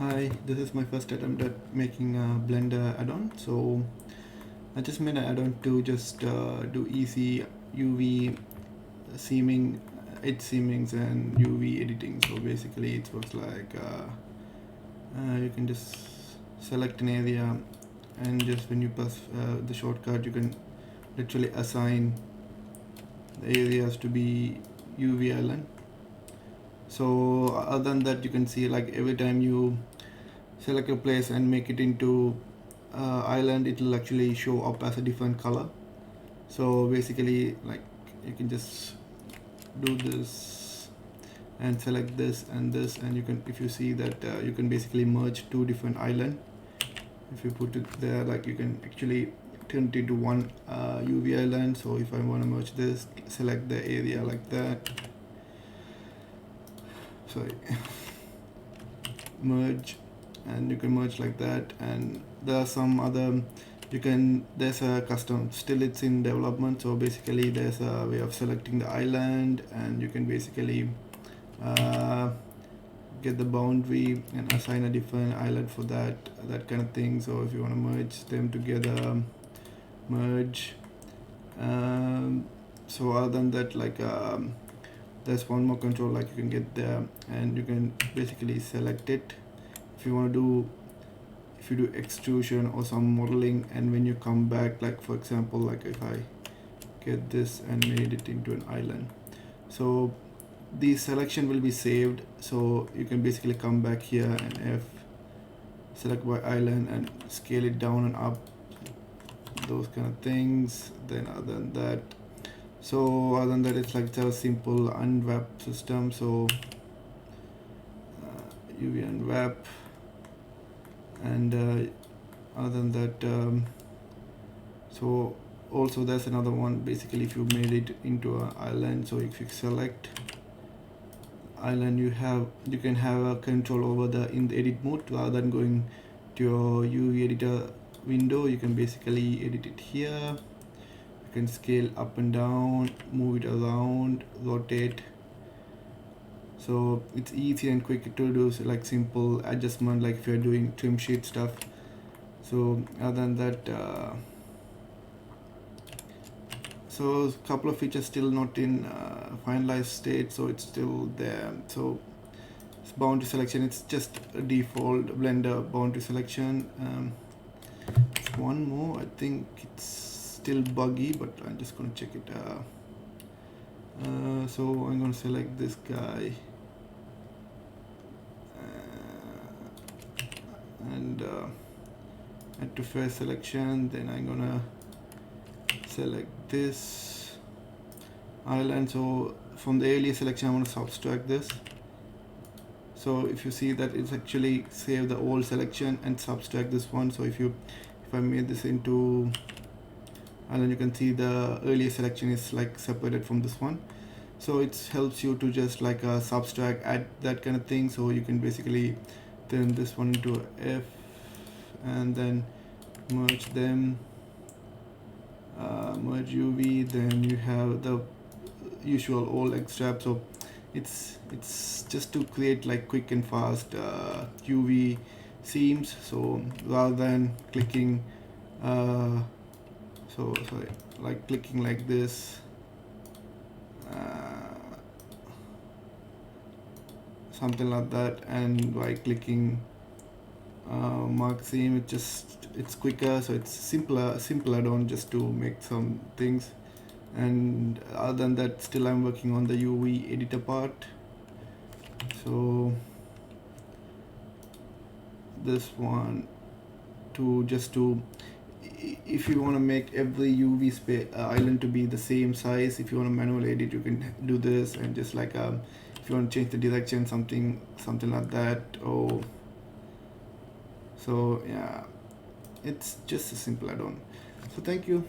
Hi, this is my first attempt at making a Blender add-on. So I just made an add-on to just do easy UV seaming, edge seamings and UV editing. So basically it works like you can just select an area, and just when you press the shortcut, you can literally assign the areas to be UV island. So other than that, you can see like every time you select a place and make it into island, it will actually show up as a different color. So basically, like, you can just do this and select this and this, and you can, if you see that you can basically merge two different island. If you put it there, like, you can actually turn it into one UV island. So if I want to merge this, select the area like that, sorry, merge, and you can merge like that. And there are some other, there's a custom, still it's in development. So basically there's a way of selecting the island, and you can basically get the boundary and assign a different island for that kind of thing. So if you want to merge them together, merge. So other than that, like, there's one more control, like, you can get there and you can basically select it. If you want to do, if you do extrusion or some modeling, and when you come back, like for example, like if I get this and made it into an island, so the selection will be saved. So you can basically come back here and select by island and scale it down and up, those kind of things. Then other than that, it's like, it's a simple unwrap system. So UV unwrap, and other than that, so also there's another one. Basically, if you made it into an island, so if you select island, you can have a control over in the edit mode. Rather than going to your UV editor window, you can basically edit it here. You can scale up and down, move it around, rotate. So it's easy and quick to do, so like simple adjustment, like if you're doing trim sheet stuff. So other than that, so a couple of features still not in finalized state, so it's still there. So it's boundary selection, it's just a default Blender boundary selection. It's one more, I think it's still buggy, but I'm just gonna check it. So I'm gonna select this guy, and add to face selection. Then I'm gonna select this island. So from the earlier selection, I want to subtract this. So if you see that, it's actually save the old selection and subtract this one. So if I made this into island, you can see the earlier selection is like separated from this one. So it helps you to just like subtract, add, that kind of thing. So you can basically turn this one into F and then merge them, merge UV. Then you have the usual all extract. So it's just to create like quick and fast UV seams. So rather than clicking like clicking like this, something like that, and by clicking mark seam, it's quicker. So it's simpler add-on just to make some things. And other than that, still I'm working on the UV editor part. So this one, if you want to make every UV island to be the same size, if you want to manually edit, you can do this. And just like if you want to change the direction, something like that. So yeah, it's just a simple add-on. So thank you.